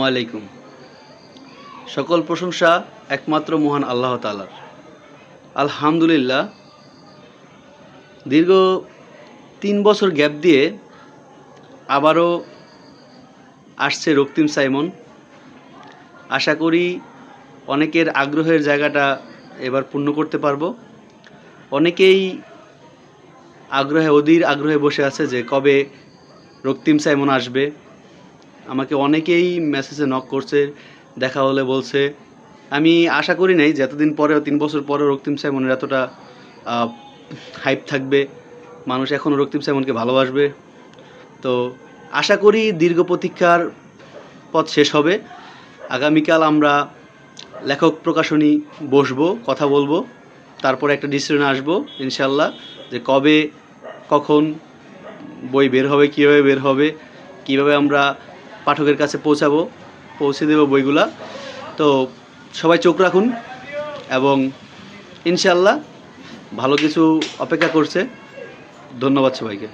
আলাইকুম। সকল প্রশংসা একমাত্র মহান আল্লাহ তাআলার। আলহামদুলিল্লাহ, দীর্ঘ ৩ বছর গ্যাপ দিয়ে আবারও আসছে রক্তিম সাইমন। আশা করি অনেকের আগ্রহের জায়গাটা এবার পূর্ণ করতে পারবো। অনেকেই অধীর আগ্রহে বসে আছে যে কবে রক্তিম সাইমন আসবে। আমাকে অনেকেই মেসেজে নক করছে, দেখা হলে বলছে। আমি আশা করি নাই যে এতদিন পরেও ৩ বছর পরেও রক্তিম সাইমনের এতটা হাইপ থাকবে, মানুষ এখনও রক্তিম সাইমনকে ভালোবাসবে। তো আশা করি দীর্ঘ প্রতীক্ষার পথ শেষ হবে। আগামীকাল আমরা লেখক প্রকাশনী বসবো, কথা বলবো, তারপরে একটা ডিসিশনে আসবো ইনশাল্লাহ যে কবে কখন বই বের হবে, কীভাবে বের হবে, কীভাবে আমরা পাঠকের কাছে পৌঁছে দেব বইগুলা। তো সবাই চোখ রাখুন এবং ইনশাল্লাহ ভালো কিছু অপেক্ষা করছে। ধন্যবাদ সবাইকে।